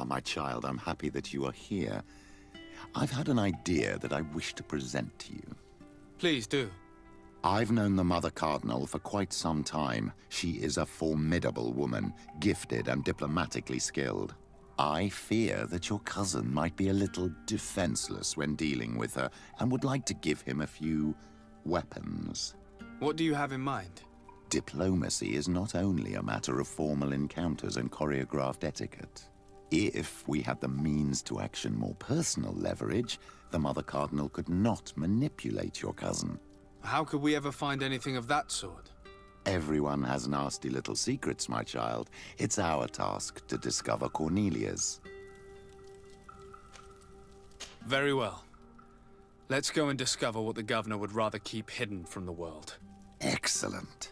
Ah, my child, I'm happy that you are here. I've had an idea that I wish to present to you. Please do. I've known the Mother Cardinal for quite some time. She is a formidable woman, gifted and diplomatically skilled. I fear that your cousin might be a little defenseless when dealing with her and would like to give him a few weapons. What do you have in mind? Diplomacy is not only a matter of formal encounters and choreographed etiquette. If we had the means to action more personal leverage, the Mother Cardinal could not manipulate your cousin. How could we ever find anything of that sort? Everyone has nasty little secrets, my child. It's our task to discover Cornelia's. Very well. Let's go and discover what the governor would rather keep hidden from the world. Excellent.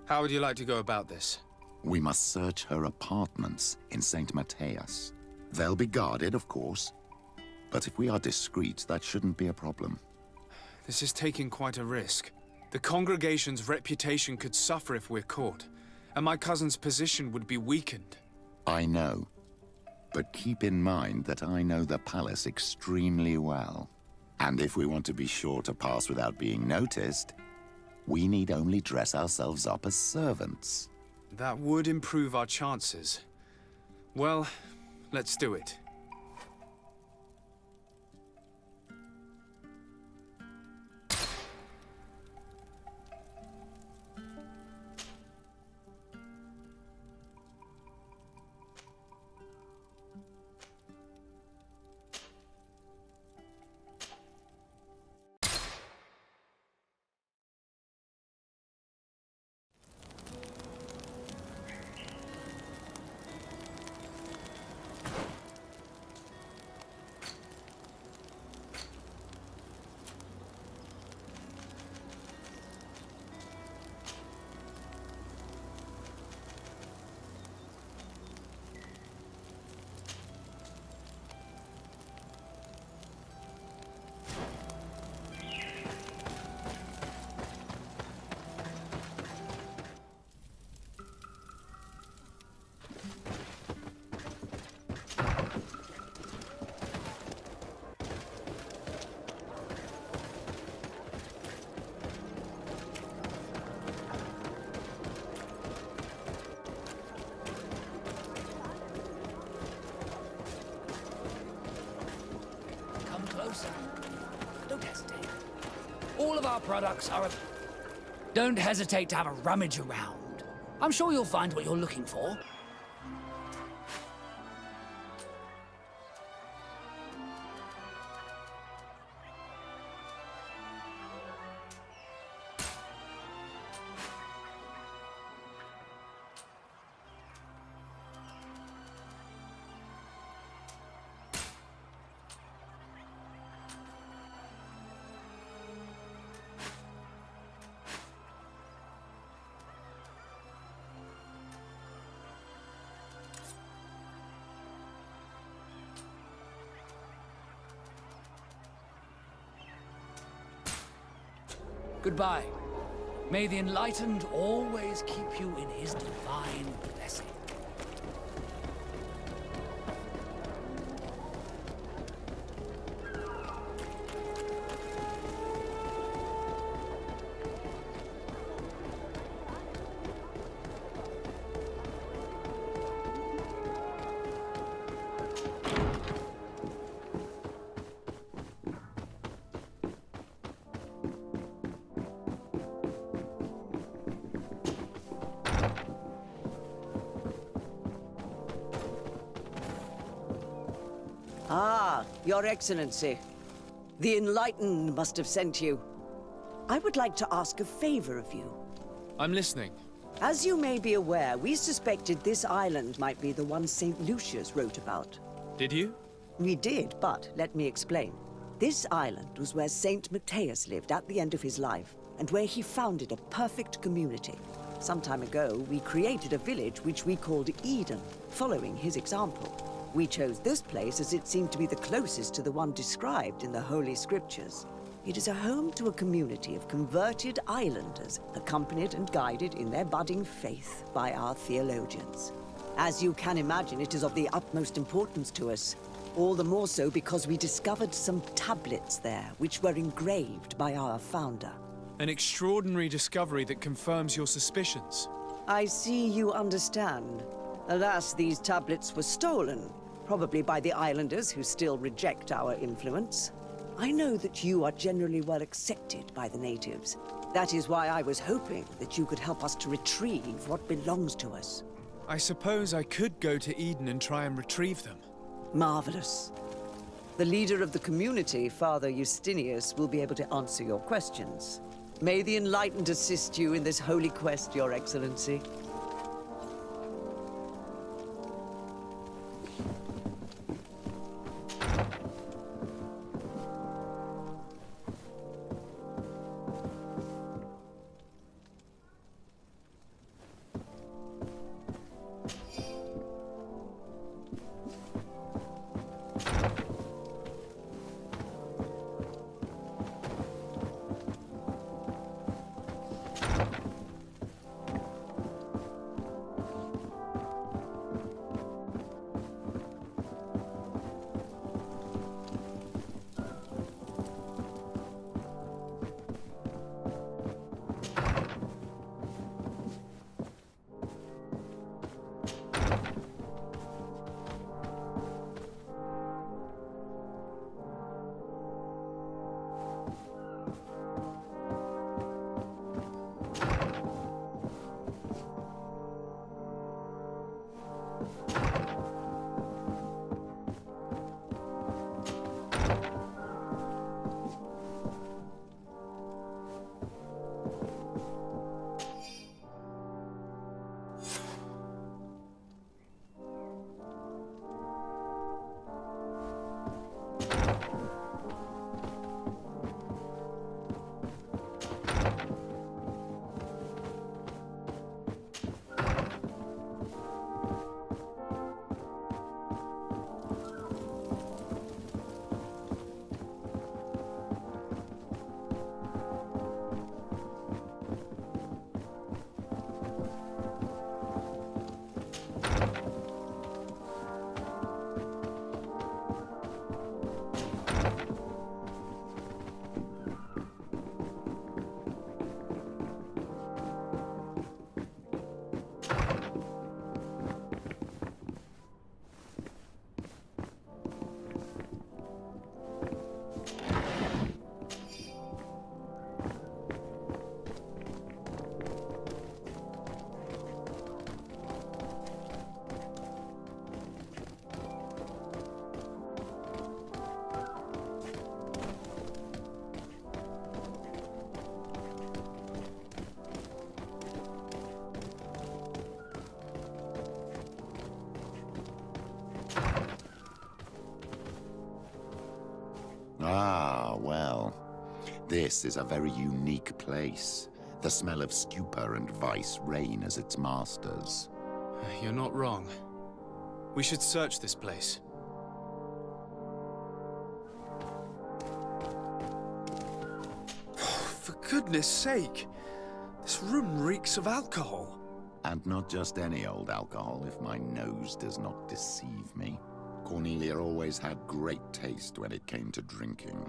How would you like to go about this? We must search her apartments in St. Matthias. They'll be guarded, of course. But if we are discreet, that shouldn't be a problem. This is taking quite a risk. The congregation's reputation could suffer if we're caught, and my cousin's position would be weakened. I know. But keep in mind that I know the palace extremely well. And if we want to be sure to pass without being noticed, we need only dress ourselves up as servants. That would improve our chances. Well, let's do it. Don't hesitate. All of our products are... Don't hesitate to have a rummage around. I'm sure you'll find what you're looking for. Goodbye. May the Enlightened always keep you in his divine blessing. Ah, Your Excellency. The Enlightened must have sent you. I would like to ask a favor of you. I'm listening. As you may be aware, we suspected this island might be the one St. Lucius wrote about. Did you? We did, but let me explain. This island was where St. Matthias lived at the end of his life, and where he founded a perfect community. Some time ago, we created a village which we called Eden, following his example. We chose this place as it seemed to be the closest to the one described in the Holy Scriptures. It is a home to a community of converted islanders, accompanied and guided in their budding faith by our theologians. As you can imagine, it is of the utmost importance to us. All the more so because we discovered some tablets there, which were engraved by our founder. An extraordinary discovery that confirms your suspicions. I see you understand. Alas, these tablets were stolen, probably by the islanders who still reject our influence. I know that you are generally well accepted by the natives. That is why I was hoping that you could help us to retrieve what belongs to us. I suppose I could go to Eden and try and retrieve them. Marvelous. The leader of the community, Father Justinius, will be able to answer your questions. May the Enlightened assist you in this holy quest, Your Excellency. Ah, well. This is a very unique place. The smell of stupor and vice reign as its masters. You're not wrong. We should search this place. For goodness sake! This room reeks of alcohol. And not just any old alcohol, if my nose does not deceive me. Cornelia always had great taste when it came to drinking.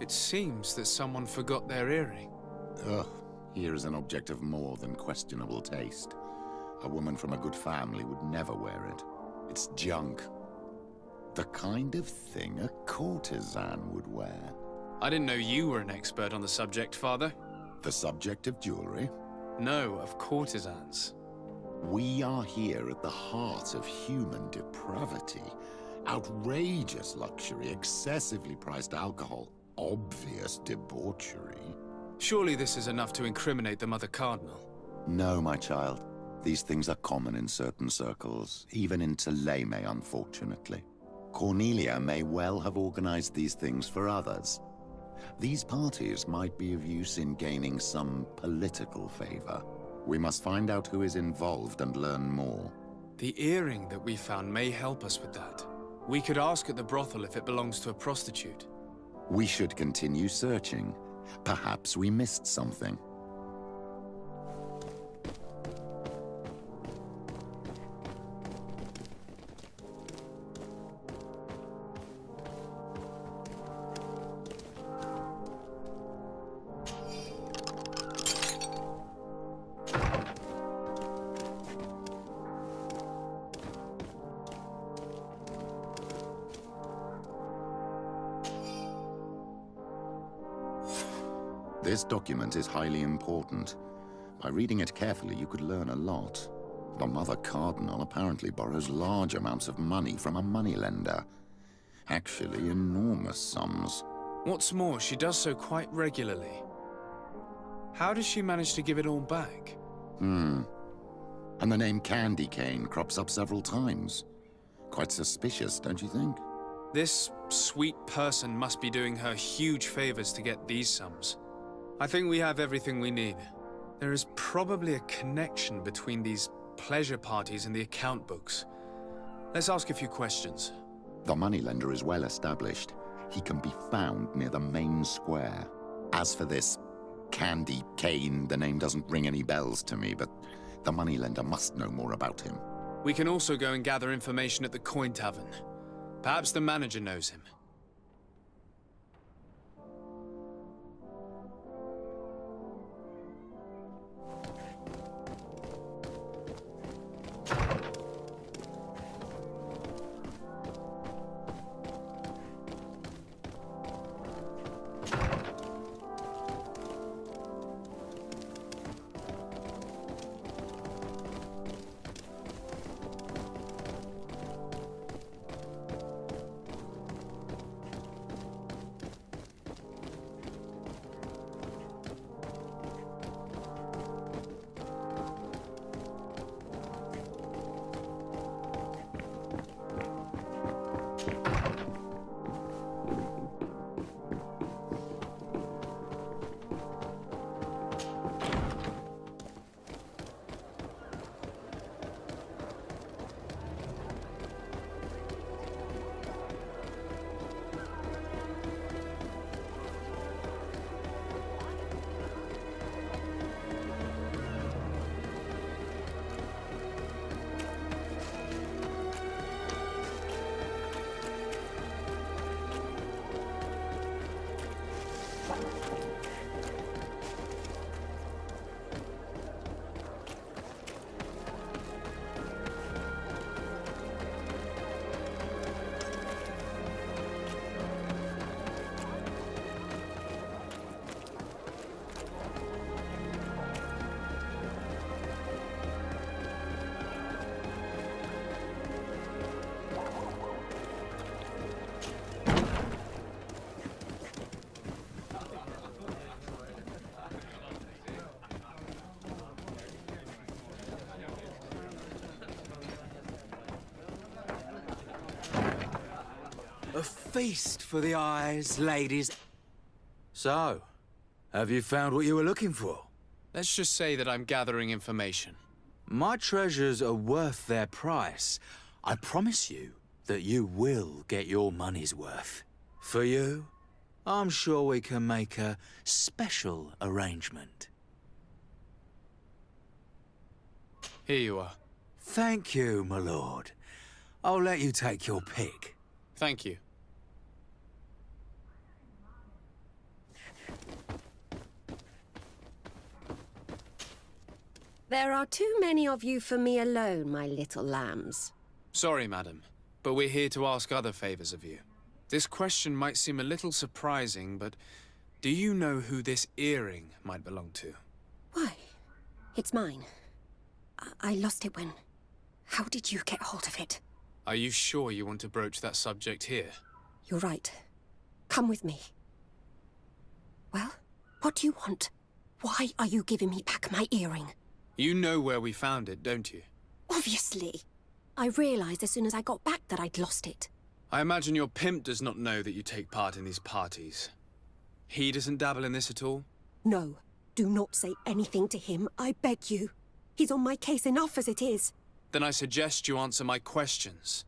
It seems that someone forgot their earring. Ugh, here is an object of more than questionable taste. A woman from a good family would never wear it. It's junk. The kind of thing a courtesan would wear. I didn't know you were an expert on the subject, Father. The subject of jewelry? No, of courtesans. We are here at the heart of human depravity. Outrageous luxury, excessively priced alcohol, obvious debauchery. Surely this is enough to incriminate the Mother Cardinal. No, my child. These things are common in certain circles, even in Tuleme, unfortunately. Cornelia may well have organized these things for others. These parties might be of use in gaining some political favor. We must find out who is involved and learn more. The earring that we found may help us with that. We could ask at the brothel if it belongs to a prostitute. We should continue searching. Perhaps we missed something. This document is highly important. By reading it carefully, you could learn a lot. The Mother Cardinal apparently borrows large amounts of money from a moneylender. Actually, enormous sums. What's more, she does so quite regularly. How does she manage to give it all back? And the name Candy Cane crops up several times. Quite suspicious, don't you think? This sweet person must be doing her huge favors to get these sums. I think we have everything we need. There is probably a connection between these pleasure parties and the account books. Let's ask a few questions. The moneylender is well established. He can be found near the main square. As for this Candy Cane, the name doesn't ring any bells to me, but the moneylender must know more about him. We can also go and gather information at the Coin Tavern. Perhaps the manager knows him. A feast for the eyes, ladies. So, have you found what you were looking for? Let's just say that I'm gathering information. My treasures are worth their price. I promise you that you will get your money's worth. For you, I'm sure we can make a special arrangement. Here you are. Thank you, my lord. I'll let you take your pick. Thank you. There are too many of you for me alone, my little lambs. Sorry, madam, but we're here to ask other favors of you. This question might seem a little surprising, but do you know who this earring might belong to? Why? It's mine. I lost it when... How did you get hold of it? Are you sure you want to broach that subject here? You're right. Come with me. Well, what do you want? Why are you giving me back my earring? You know where we found it, don't you? Obviously. I realized as soon as I got back that I'd lost it. I imagine your pimp does not know that you take part in these parties. He doesn't dabble in this at all? No. Do not say anything to him, I beg you. He's on my case enough as it is. Then I suggest you answer my questions.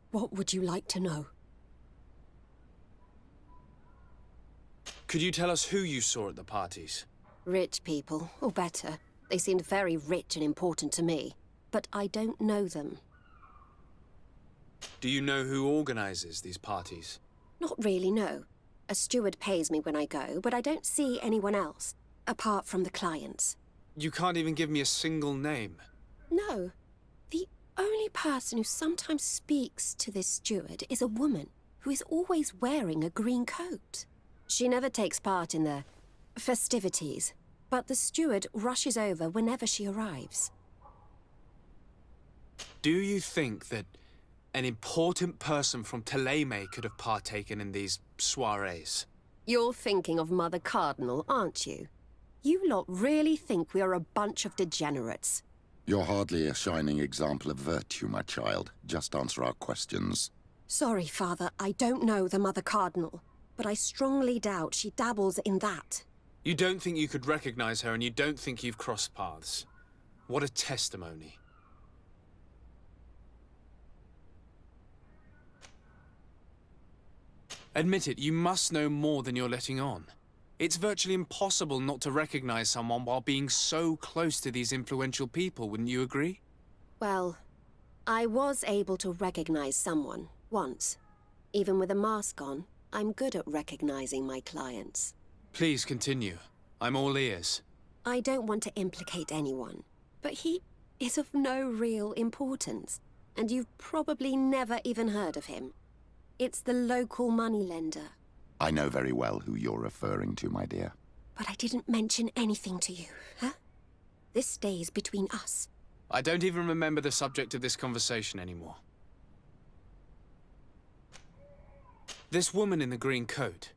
What would you like to know? Could you tell us who you saw at the parties? Rich people, or better. They seemed very rich and important to me. But I don't know them. Do you know who organizes these parties? Not really, no. A steward pays me when I go, but I don't see anyone else, apart from the clients. You can't even give me a single name. No. The only person who sometimes speaks to this steward is a woman who is always wearing a green coat. She never takes part in the festivities, but the steward rushes over whenever she arrives. Do you think that an important person from Teleme could have partaken in these soirees? You're thinking of Mother Cardinal, aren't you? You lot really think we are a bunch of degenerates. You're hardly a shining example of virtue, my child. Just answer our questions. Sorry, Father, I don't know the Mother Cardinal, but I strongly doubt she dabbles in that. You don't think you could recognize her, and you don't think you've crossed paths. What a testimony. Admit it, you must know more than you're letting on. It's virtually impossible not to recognize someone while being so close to these influential people, wouldn't you agree? Well, I was able to recognize someone, once. Even with a mask on, I'm good at recognizing my clients. Please continue. I'm all ears. I don't want to implicate anyone, but he is of no real importance, and you've probably never even heard of him. It's the local moneylender. I know very well who you're referring to, my dear. But I didn't mention anything to you, huh? This stays between us. I don't even remember the subject of this conversation anymore. This woman in the green coat,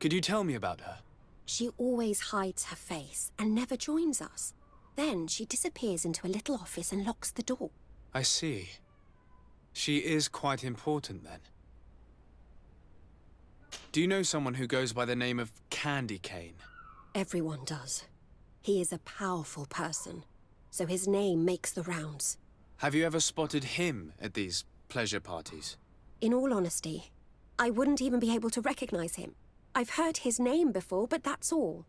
could you tell me about her? She always hides her face and never joins us. Then she disappears into a little office and locks the door. I see. She is quite important, then. Do you know someone who goes by the name of Candy Cane? Everyone does. He is a powerful person, so his name makes the rounds. Have you ever spotted him at these pleasure parties? In all honesty, I wouldn't even be able to recognize him. I've heard his name before, but that's all.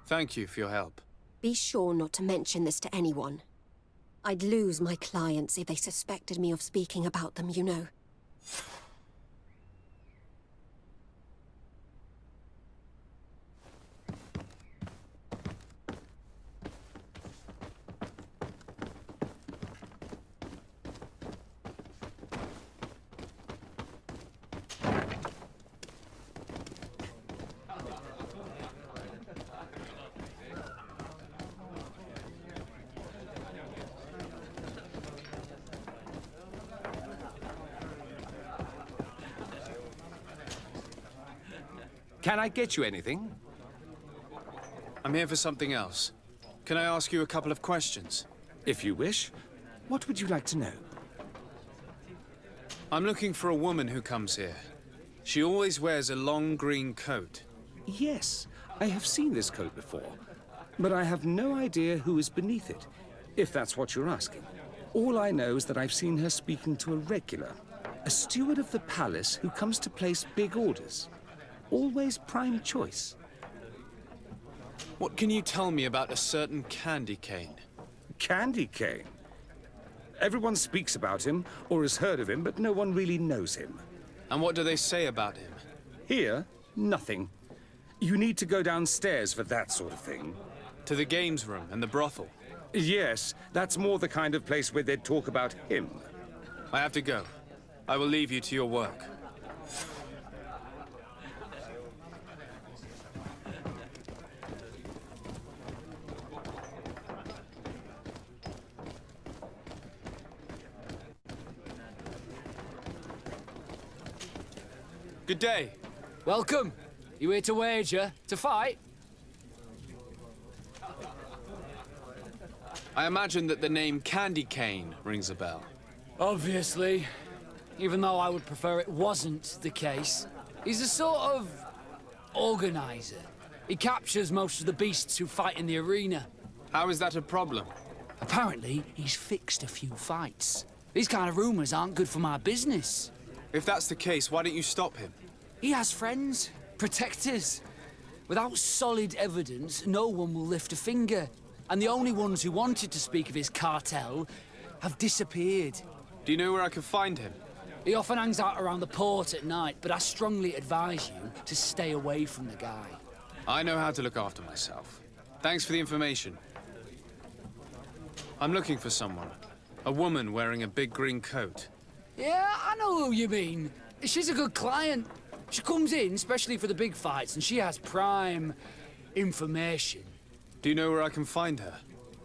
Thank you for your help. Be sure not to mention this to anyone. I'd lose my clients if they suspected me of speaking about them, you know. Can I get you anything? I'm here for something else. Can I ask you a couple of questions? If you wish. What would you like to know? I'm looking for a woman who comes here. She always wears a long green coat. Yes, I have seen this coat before, but I have no idea who is beneath it, if that's what you're asking. All I know is that I've seen her speaking to a regular, a steward of the palace who comes to place big orders. Always prime choice. What can you tell me about a certain Candy Cane? Candy Cane. Everyone speaks about him, or has heard of him, but no one really knows him. And what do they say about him? Here, nothing. You need to go downstairs for that sort of thing. To the games room and the brothel? Yes, that's more the kind of place where they'd talk about him. I have to go. I will leave you to your work. Good day. Welcome. You here to wager? To fight? I imagine that the name Candy Cane rings a bell. Obviously. Even though I would prefer it wasn't the case. He's a sort of organizer. He captures most of the beasts who fight in the arena. How is that a problem? Apparently, he's fixed a few fights. These kind of rumors aren't good for my business. If that's the case, why don't you stop him? He has friends, protectors. Without solid evidence, no one will lift a finger. And the only ones who wanted to speak of his cartel have disappeared. Do you know where I can find him? He often hangs out around the port at night, but I strongly advise you to stay away from the guy. I know how to look after myself. Thanks for the information. I'm looking for someone. A woman wearing a big green coat. Yeah, I know who you mean. She's a good client. She comes in, especially for the big fights, and she has prime information. Do you know where I can find her?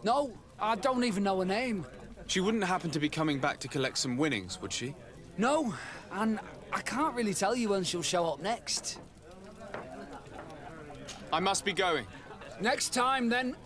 No, I don't even know her name. She wouldn't happen to be coming back to collect some winnings, would she? No, and I can't really tell you when she'll show up next. I must be going. Next time, then.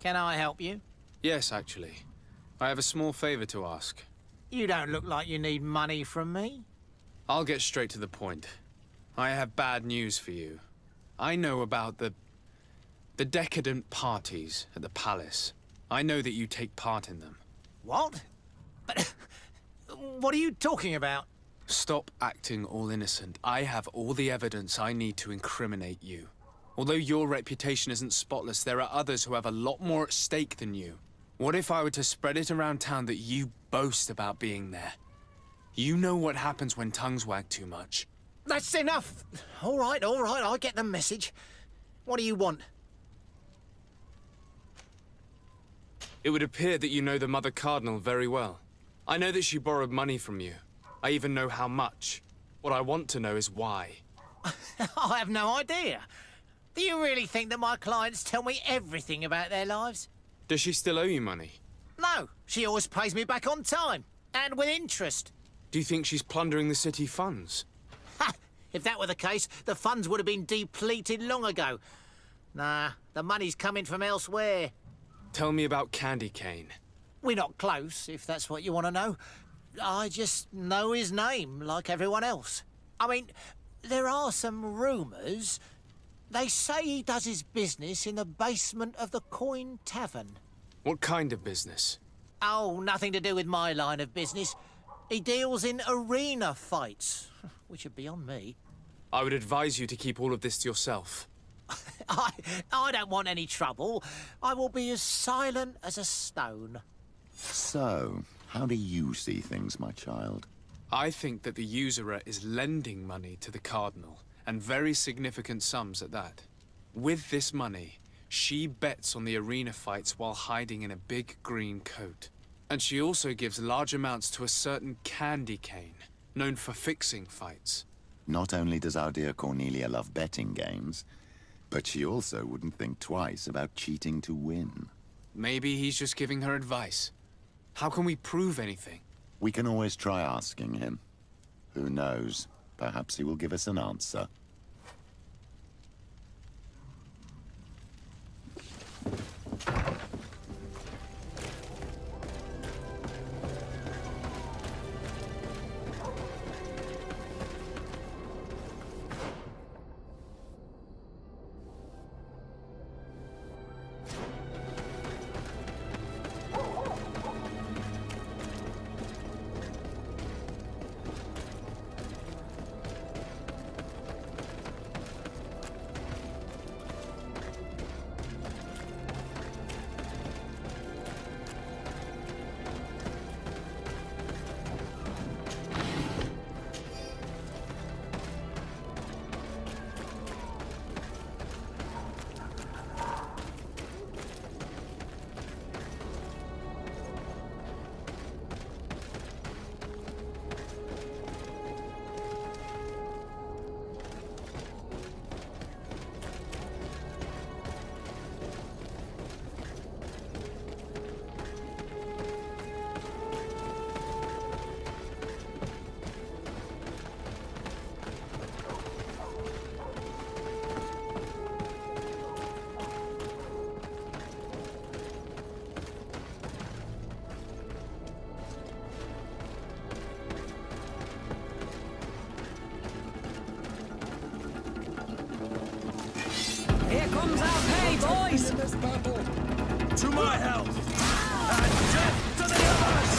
Can I help you? Yes, actually. I have a small favor to ask. You don't look like you need money from me. I'll get straight to the point. I have bad news for you. I know about the decadent parties at the palace. I know that you take part in them. What? But what are you talking about? Stop acting all innocent. I have all the evidence I need to incriminate you. Although your reputation isn't spotless, there are others who have a lot more at stake than you. What if I were to spread it around town that you boast about being there? You know what happens when tongues wag too much. That's enough. All right, I get the message. What do you want? It would appear that you know the Mother Cardinal very well. I know that she borrowed money from you. I even know how much. What I want to know is why. I have no idea. Do you really think that my clients tell me everything about their lives? Does she still owe you money? No, she always pays me back on time, and with interest. Do you think she's plundering the city funds? Ha! If that were the case, the funds would have been depleted long ago. Nah, the money's coming from elsewhere. Tell me about Candy Cane. We're not close, if that's what you want to know. I just know his name, like everyone else. I mean, there are some rumours. They say he does his business in the basement of the Coin Tavern. What kind of business? Oh, nothing to do with my line of business. He deals in arena fights, which are beyond me. I would advise you to keep all of this to yourself. I don't want any trouble. I will be as silent as a stone. So, how do you see things, my child? I think that the usurer is lending money to the Cardinal, and very significant sums at that. With this money, she bets on the arena fights while hiding in a big green coat. And she also gives large amounts to a certain Candy Cane, known for fixing fights. Not only does our dear Cornelia love betting games, but she also wouldn't think twice about cheating to win. Maybe he's just giving her advice. How can we prove anything? We can always try asking him. Who knows? Perhaps he will give us an answer. To my health! And death to the others!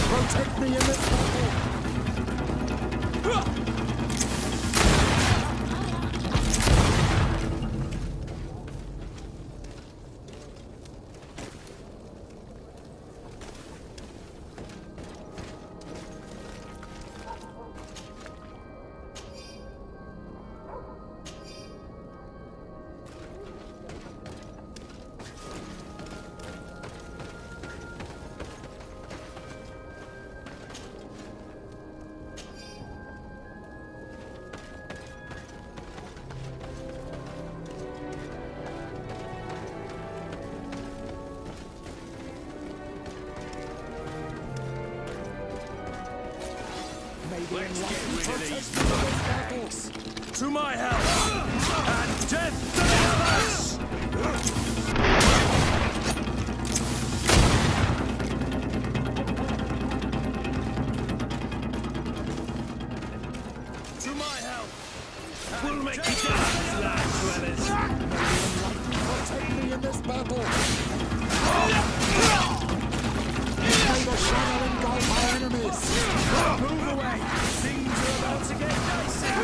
Protect me in this battle! Let's get rid of these battles. To my health! And death to the others! To my health! We'll make you dance, lads, Protect me in this battle! May the shadow engulf our enemies! Move away! Things are about to get dicey!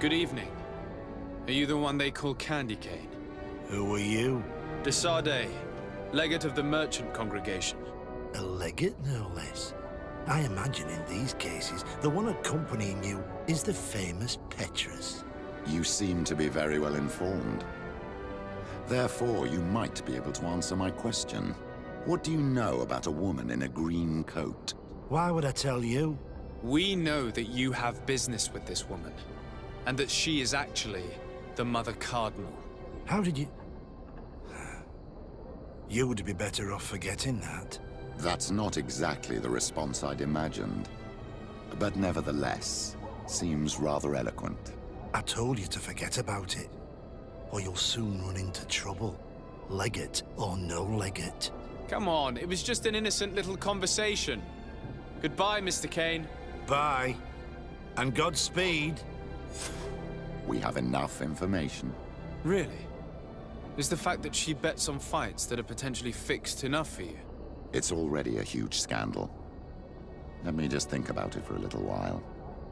Good evening. Are you the one they call Candy Cane? Who are you? De Sardet, legate of the merchant congregation. A legate, no less. I imagine in these cases, the one accompanying you is the famous Petrus. You seem to be very well informed. Therefore, you might be able to answer my question. What do you know about a woman in a green coat? Why would I tell you? We know that you have business with this woman, and that she is actually the Mother Cardinal. How did you... You would be better off forgetting that. That's not exactly the response I'd imagined. But nevertheless, seems rather eloquent. I told you to forget about it, or you'll soon run into trouble. Legate or no legate. Come on, it was just an innocent little conversation. Goodbye, Mr. Kane. Bye. And Godspeed. We have enough information. Really? Is the fact that she bets on fights that are potentially fixed enough for you? It's already a huge scandal. Let me just think about it for a little while.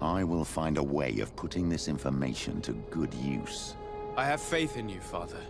I will find a way of putting this information to good use. I have faith in you, Father.